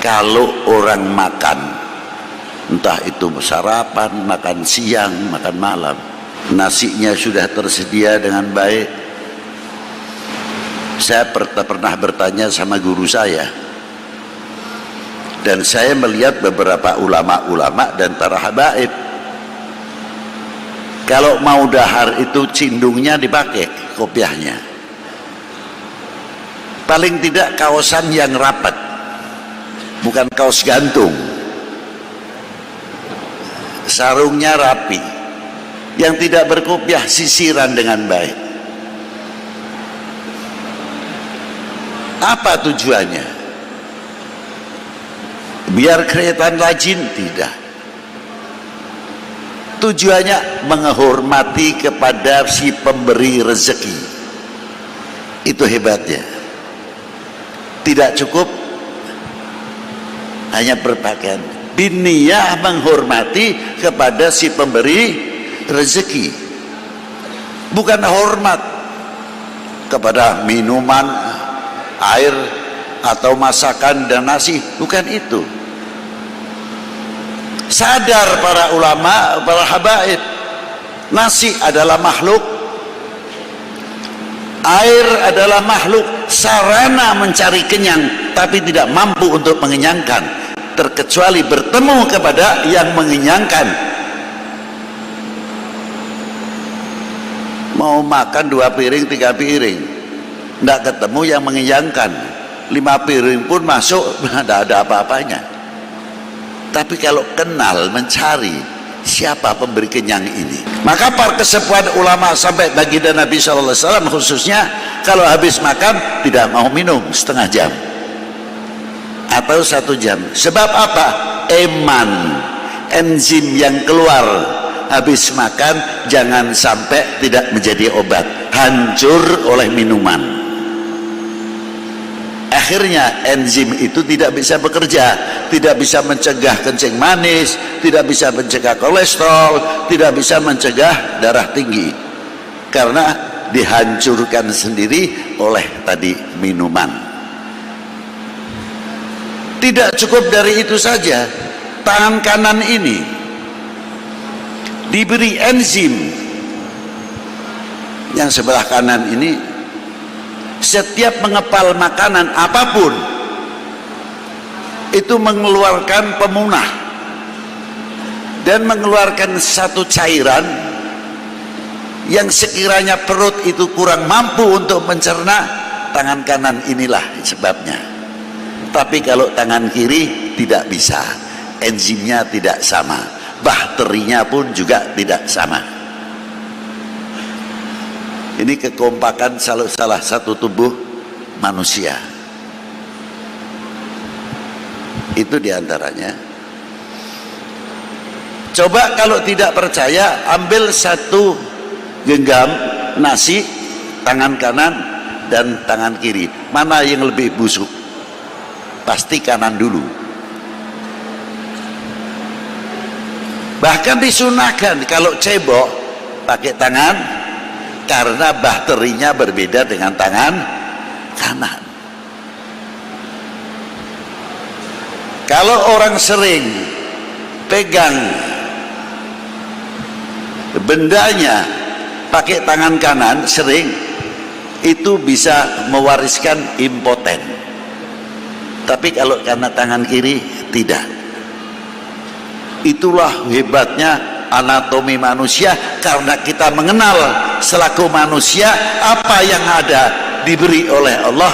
kalau orang makan, entah itu sarapan, makan siang, makan malam, nasinya sudah tersedia dengan baik. Saya pernah bertanya sama guru saya, dan saya melihat beberapa ulama-ulama dan para habaib, kalau mau dahar itu cindungnya dipakai, kopiahnya paling tidak kaosan yang rapat, bukan kaos gantung, sarungnya rapi, yang tidak berkopiah, sisiran dengan baik. Apa tujuannya? Biar kelihatan rajin? Tidak. Tujuannya menghormati kepada si pemberi rezeki. Itu hebatnya. Tidak cukup hanya berpakaian, biniyah menghormati kepada si pemberi rezeki, bukan hormat kepada minuman, air atau masakan dan nasi, bukan itu. Sadar para ulama, para habaib, nasi adalah makhluk, air adalah makhluk, sarana mencari kenyang, tapi tidak mampu untuk mengenyangkan, terkecuali bertemu kepada yang mengenyangkan. Mau makan 2 piring, 3 piring, tidak ketemu yang mengenyangkan. 5 piring pun masuk, tidak ada apa-apanya. Tapi kalau kenal, mencari siapa pemberi kenyang ini, maka para kesepuhan ulama sampai baginda Nabi SAW khususnya, kalau habis makan tidak mau minum setengah jam atau 1 jam. Sebab apa? Eman, enzim yang keluar habis makan jangan sampai tidak menjadi obat, hancur oleh minuman. Akhirnya enzim itu tidak bisa bekerja, tidak bisa mencegah kencing manis, tidak bisa mencegah kolesterol, tidak bisa mencegah darah tinggi, karena dihancurkan sendiri oleh tadi minuman. Tidak cukup dari itu saja, tangan kanan ini diberi enzim, yang sebelah kanan ini setiap mengepal makanan apapun itu mengeluarkan pemunah dan mengeluarkan satu cairan yang sekiranya perut itu kurang mampu untuk mencerna, tangan kanan inilah sebabnya. Tapi kalau tangan kiri tidak bisa, enzimnya tidak sama, bakterinya pun juga tidak sama. Ini kekompakan salah satu tubuh manusia. Itu diantaranya. Coba kalau tidak percaya, ambil 1 genggam nasi, tangan kanan dan tangan kiri, mana yang lebih busuk? Pasti kanan dulu. Bahkan disunahkan kalau cebok pakai tangan, karena bakterinya berbeda dengan tangan kanan. Kalau orang sering pegang bendanya pakai tangan kanan sering, itu bisa mewariskan impoten. Tapi kalau karena tangan kiri tidak. Itulah hebatnya anatomi manusia, karena kita mengenal selaku manusia apa yang ada diberi oleh Allah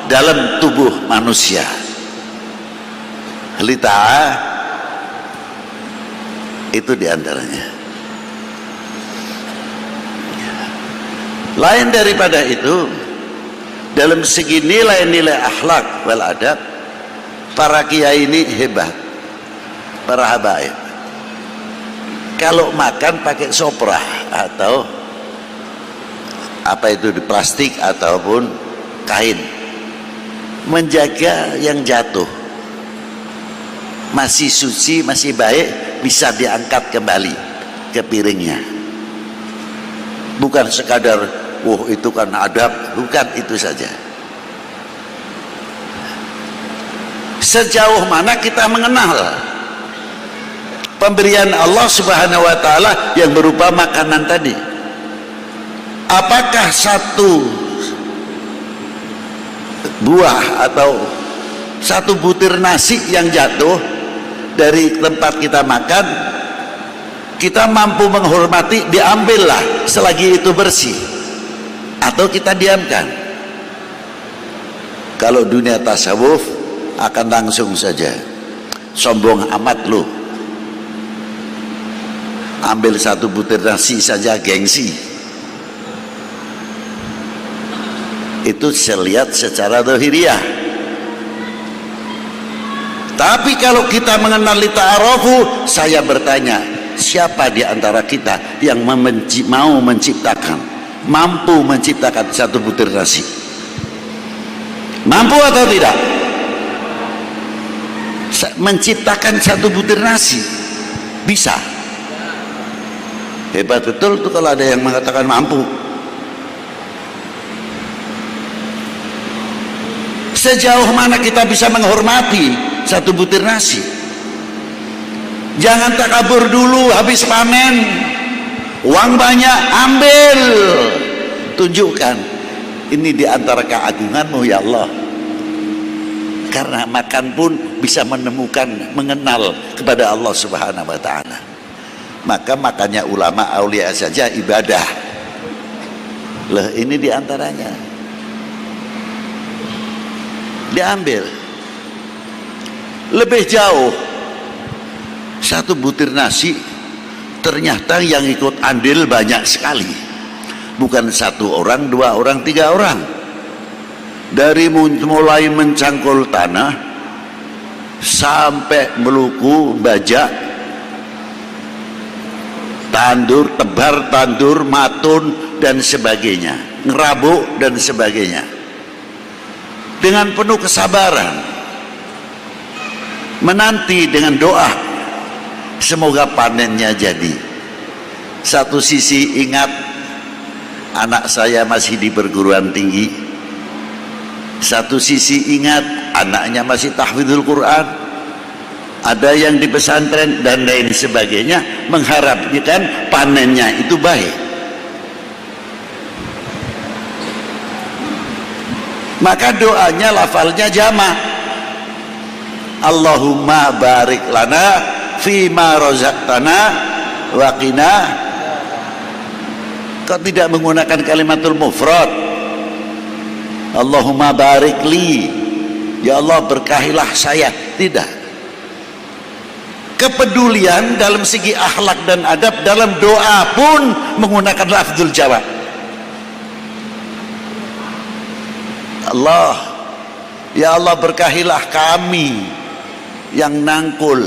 dalam tubuh manusia. Lita'ah itu diantaranya. Lain daripada itu, dalam segi nilai-nilai akhlak wal adab, para kiai ini hebat, para habaib. Kalau makan pakai soprah atau apa itu, di plastik ataupun kain, menjaga yang jatuh masih suci, masih baik, bisa diangkat kembali ke piringnya. Bukan sekadar itu kan adab, bukan itu saja. Sejauh mana kita mengenal pemberian Allah Subhanahu wa taala yang berupa makanan tadi? Apakah satu buah atau satu butir nasi yang jatuh dari tempat kita makan, kita mampu menghormati, diambillah selagi itu bersih, atau kita diamkan? Kalau dunia tasawuf akan langsung saja, sombong amat lu, ambil satu butir nasi saja gengsi. Itu saya lihat secara zahiriyah. Tapi kalau kita mengenali ta'arufu, saya bertanya, siapa di antara kita yang mau menciptakan, mampu menciptakan satu butir nasi? Mampu atau tidak? Menciptakan satu butir nasi bisa. Hebat betul tuh kalau ada yang mengatakan mampu. Sejauh mana kita bisa menghormati satu butir nasi? Jangan takabur dulu, habis panen uang banyak, ambil, tunjukkan ini di antara keagunganmu ya Allah. Karena makan pun bisa menemukan, mengenal kepada Allah Subhanahu wa ta'ala. Maka makannya ulama aulia saja ibadah. Loh, ini di antaranya. Diambil. Lebih jauh, satu butir nasi ternyata yang ikut andil banyak sekali. Bukan satu orang, dua orang, tiga orang. Dari mulai mencangkul tanah sampai meluku, bajak, tandur, tebar, tandur, matun dan sebagainya, ngerabuk dan sebagainya, dengan penuh kesabaran menanti dengan doa semoga panennya jadi. Satu sisi ingat anak saya masih di perguruan tinggi, satu sisi ingat anaknya masih tahfidzul Quran, ada yang di pesantren dan lain sebagainya, mengharapkan panennya itu baik. Maka doanya, lafalnya jamak, Allahumma barik lana fima razaqtana wa qina. Kok tidak menggunakan kalimatul mufrad? Allahumma barik li, ya Allah berkahilah saya. Tidak. Kepedulian dalam segi akhlak dan adab dalam doa pun menggunakan lafzul jawab. Allah, ya Allah berkahilah kami yang nangkul,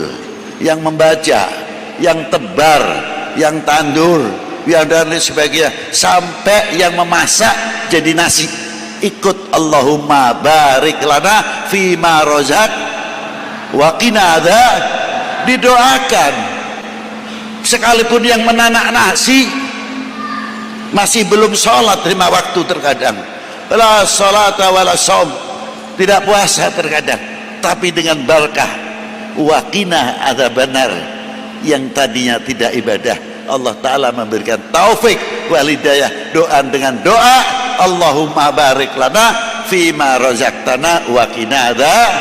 yang membaca, yang tebar, yang tandur, yang dan lain sebagainya, sampai yang memasak jadi nasi. Ikut Allahumma barik lana fima rozak wa qina adzab, didoakan. Sekalipun yang menanak nasi masih belum sholat 5 waktu terkadang, la sholata wala shaum, tidak puasa terkadang, tapi dengan barakah wa qina adzabannar, yang tadinya tidak ibadah, Allah Ta'ala memberikan taufik wal hidayah. Doa dengan doa Allahumma barik lana fima razaqtana wa qina adzab